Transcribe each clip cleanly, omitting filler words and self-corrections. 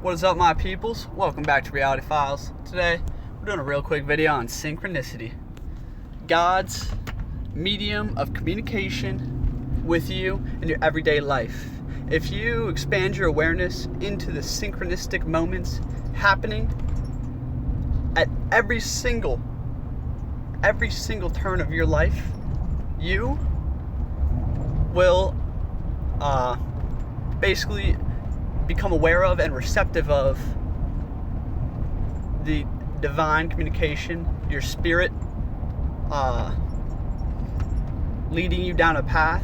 What is up, my peoples? Welcome back to Reality Files. Today, we're doing a real quick video on synchronicity. God's medium of communication with you in your everyday life. If you expand your awareness into the synchronistic moments happening at every single turn of your life, you will basically become aware of and receptive of the divine communication, your spirit leading you down a path,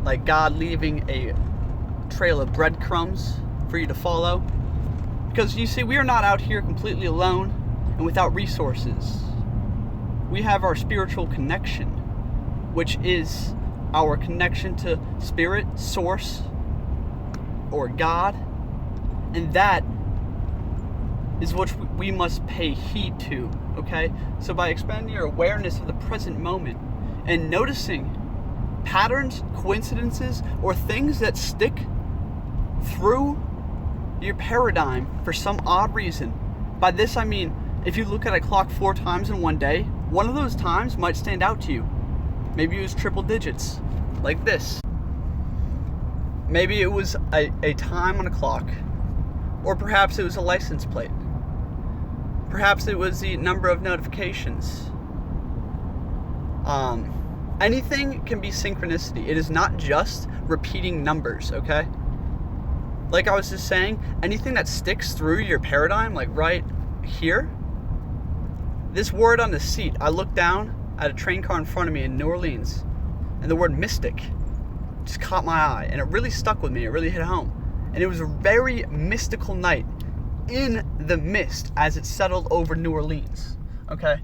like God leaving a trail of breadcrumbs for you to follow. Because you see, we are not out here completely alone and without resources. We have our spiritual connection, which is our connection to spirit, source, or God, and that is what we must pay heed to, okay? So by expanding your awareness of the present moment and noticing patterns, coincidences, or things that stick through your paradigm for some odd reason. By this I mean, if you look at a clock 4 times in one day, one of those times might stand out to you. Maybe it was triple digits, like this. Maybe it was a time on a clock, or perhaps it was a license plate. Perhaps it was the number of notifications. Anything can be synchronicity. It is not just repeating numbers, okay? Like I was just saying, anything that sticks through your paradigm, like right here, this word on the seat, I looked down at a train car in front of me in New Orleans, and the word mystic just caught my eye, and it really stuck with me. It really hit home. And it was a very mystical night in the mist as it settled over New Orleans, okay?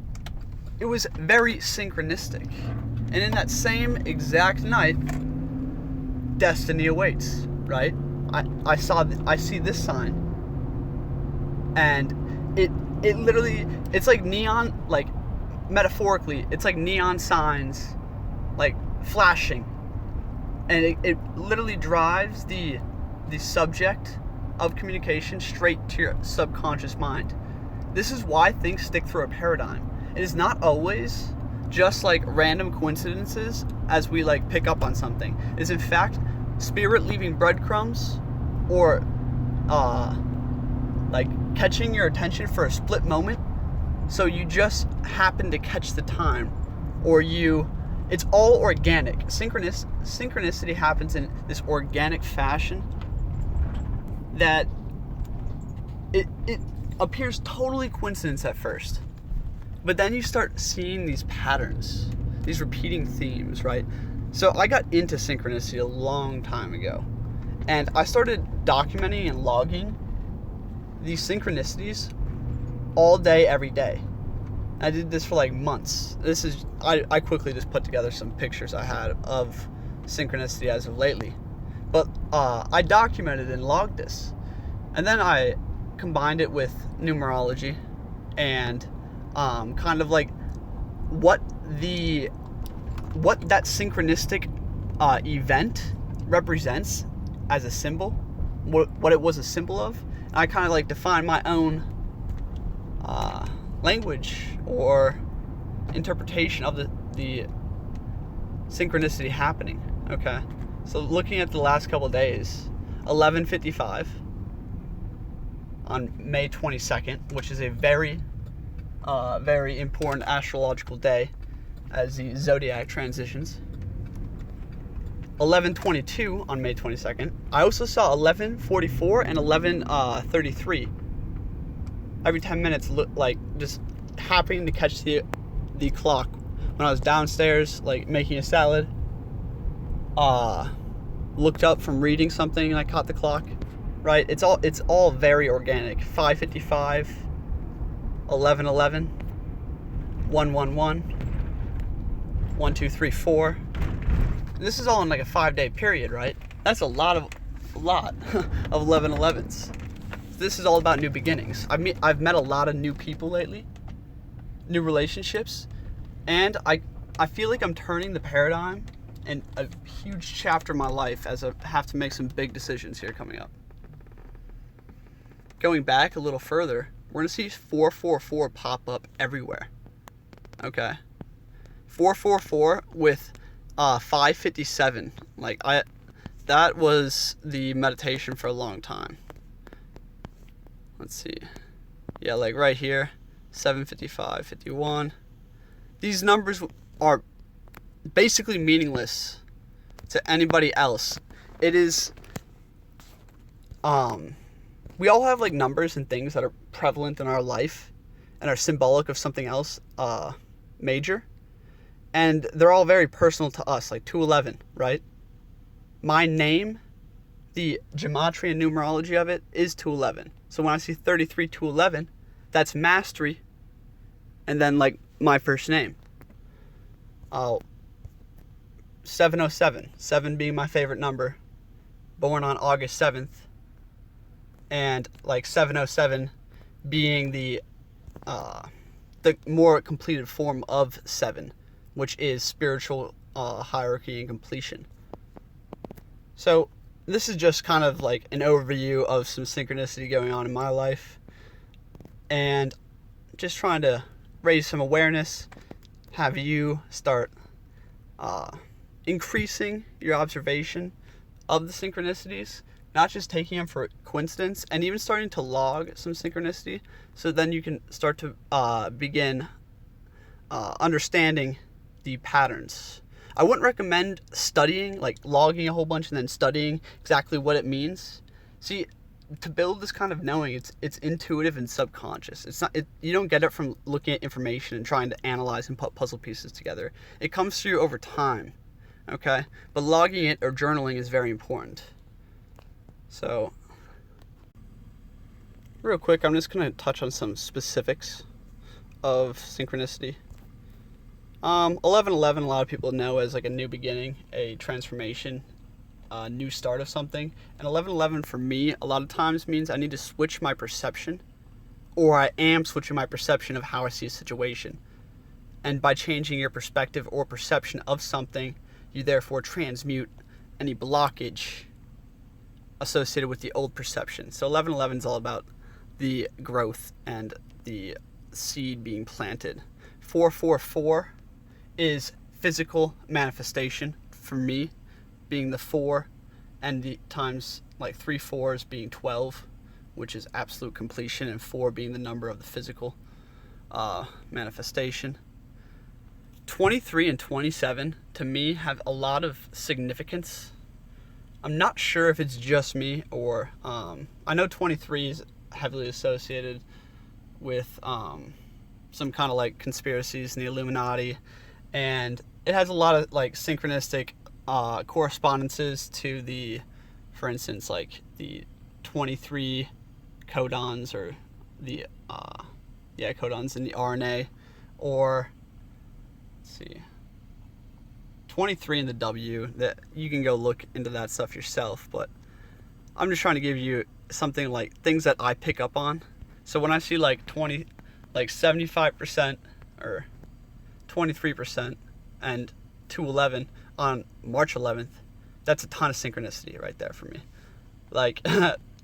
It was very synchronistic. And in that same exact night, destiny awaits, right? I see this sign, and it literally, it's like neon, like metaphorically, it's like neon signs, like flashing. And it literally drives the subject of communication straight to your subconscious mind. This is why things stick through a paradigm. It is not always just like random coincidences as we like pick up on something. It is in fact spirit leaving breadcrumbs, or like catching your attention for a split moment, so you just happen to catch the time, or it's all organic. Synchronicity happens in this organic fashion that it appears totally coincidence at first. But then you start seeing these patterns, these repeating themes, right? So I got into synchronicity a long time ago, and I started documenting and logging these synchronicities all day, every day. I did this for like months. I quickly just put together some pictures I had of synchronicity as of lately. But I documented and logged this. And then I combined it with numerology and kind of like what that synchronistic event represents as a symbol, what it was a symbol of. And I kind of like defined my own language or interpretation of the synchronicity happening, okay? So looking at the last couple of days, 11:55 on May 22nd, which is a very important astrological day as the zodiac transitions. 11:22 on May 22nd. I also saw 11:44 and 11:33. Every 10 minutes, like just happening to catch the clock when I was downstairs, like making a salad. Looked up from reading something and I caught the clock. Right? It's all very organic. 5:55, 11:11, 1:11, 1, 2, 3, 4. This is all in like a 5-day period, right? That's a lot of 11:11s. This is all about new beginnings. I've met a lot of new people lately, new relationships, and I feel like I'm turning the paradigm in a huge chapter of my life as I have to make some big decisions here coming up. going back a little further, we're going to see 444 pop up everywhere. Okay? 444 with 557. That was the meditation for a long time. Let's see. Yeah, like right here, 755, 51. These numbers are basically meaningless to anybody else. It is, we all have like numbers and things that are prevalent in our life and are symbolic of something else, major. And they're all very personal to us, like 211, right? My name, the gematria and numerology of it is 211. So when I see 33211, that's mastery, and then like my first name. 707, 7 being my favorite number, born on August 7th, and like 707 being the more completed form of 7, which is spiritual hierarchy and completion. So this is just kind of like an overview of some synchronicity going on in my life, and just trying to raise some awareness, have you start increasing your observation of the synchronicities, not just taking them for coincidence, and even starting to log some synchronicity, so then you can start to begin understanding the patterns. I wouldn't recommend studying, like logging a whole bunch and then studying exactly what it means. See, to build this kind of knowing, it's intuitive and subconscious. It's not, you don't get it from looking at information and trying to analyze and put puzzle pieces together. It comes through over time, okay? But logging it or journaling is very important. So, real quick, I'm just going to touch on some specifics of synchronicity. 1111, a lot of people know as like a new beginning, a transformation, a new start of something. And 1111 for me, a lot of times means I need to switch my perception, or I am switching my perception of how I see a situation. And by changing your perspective or perception of something, you therefore transmute any blockage associated with the old perception. So 1111 is all about the growth and the seed being planted. 444 is physical manifestation for me, being the 4, and the times like 3 4s being 12, which is absolute completion, and 4 being the number of the physical manifestation. 23 and 27 to me have a lot of significance. I'm not sure if it's just me, or I know 23 is heavily associated with some kind of like conspiracies in the Illuminati, and it has a lot of like synchronistic correspondences to the, for instance, like the 23 codons, or the codons in the RNA, or let's see, 23 in the W. That you can go look into that stuff yourself, but I'm just trying to give you something like things that I pick up on. So when I see like 75% or 23% and 211 on March 11th, that's a ton of synchronicity right there for me. Like,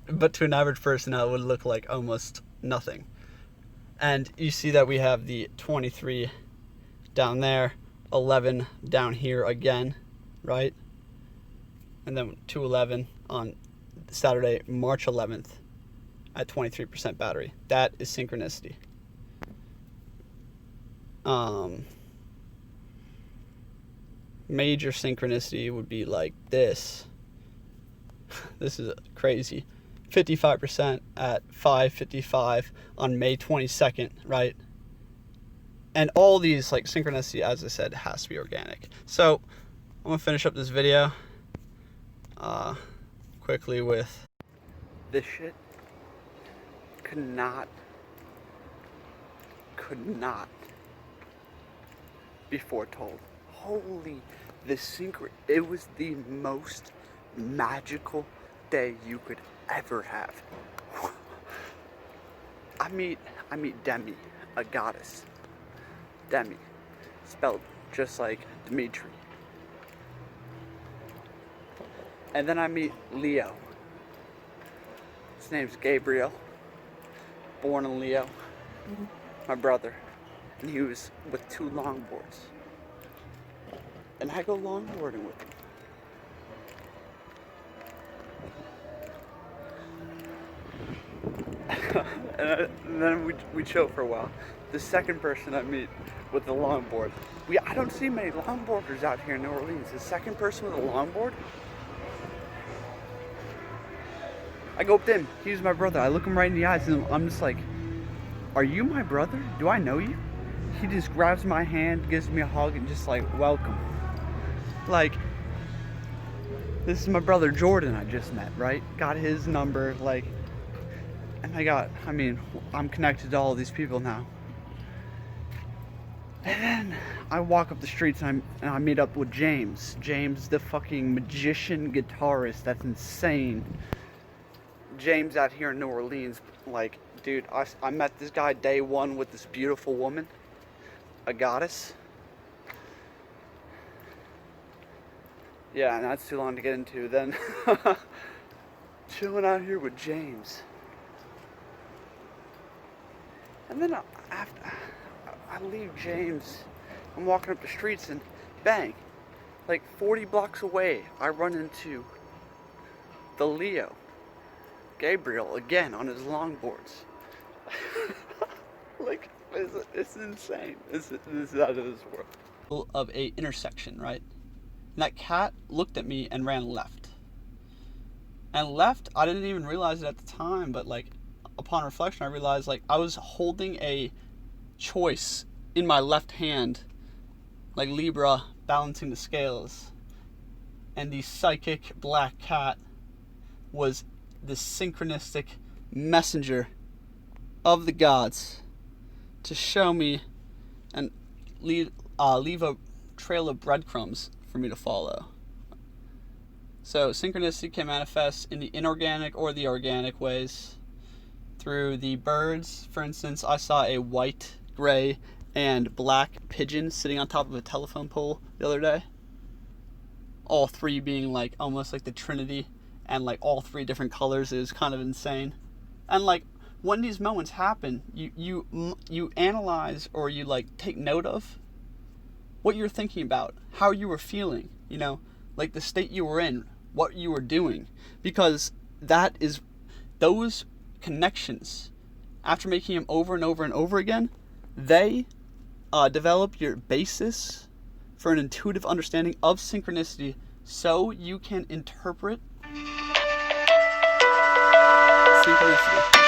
but to an average person, that would look like almost nothing. And you see that we have the 23 down there, 11 down here again, right? And then 211 on Saturday, March 11th at 23% battery. That is synchronicity. Major synchronicity would be like this. This is crazy. 55% at 5:55 on May 22nd, right? And all these, like, synchronicity, as I said, has to be organic. So I'm gonna finish up this video quickly with this shit. Could not be foretold. Holy, it was the most magical day you could ever have. I meet Demi, a goddess. Demi, spelled just like Dimitri. And then I meet Leo. His name's Gabriel. born in Leo, my brother, and he was with 2 longboards. And I go longboarding with him. and then we chill for a while. The second person I meet with the longboard, I don't see many longboarders out here in New Orleans. The second person with a longboard, I go up to him. He's my brother. I look him right in the eyes and I'm just like, are you my brother? Do I know you? He just grabs my hand, gives me a hug, and just like, welcome. Like, this is my brother Jordan I just met, right? Got his number, like, and I'm connected to all of these people now. And then I walk up the streets and I meet up with James. James, the fucking magician guitarist, that's insane. James out here in New Orleans, like, dude, I met this guy day one with this beautiful woman, a goddess. Yeah, and that's too long to get into. Then chilling out here with James. And then after I leave James, I'm walking up the streets and bang, like 40 blocks away, I run into the Leo, Gabriel, again on his longboards. Like, it's insane. This is out of this world. Of a intersection, right? And that cat looked at me and ran left. And left, I didn't even realize it at the time, but like, upon reflection, I realized like I was holding a choice in my left hand, like Libra balancing the scales. And the psychic black cat was the synchronistic messenger of the gods to show me and leave a trail of breadcrumbs for me to follow. So synchronicity can manifest in the inorganic or the organic ways. Through the birds, for instance, I saw a white, gray, and black pigeon sitting on top of a telephone pole the other day. All 3 being like almost like the Trinity, and like all 3 different colors. It was kind of insane. And like when these moments happen, you analyze, or you like take note of what you're thinking about, how you were feeling, like the state you were in, what you were doing, because that is those connections, after making them over and over and over again, they develop your basis for an intuitive understanding of synchronicity, so you can interpret synchronicity.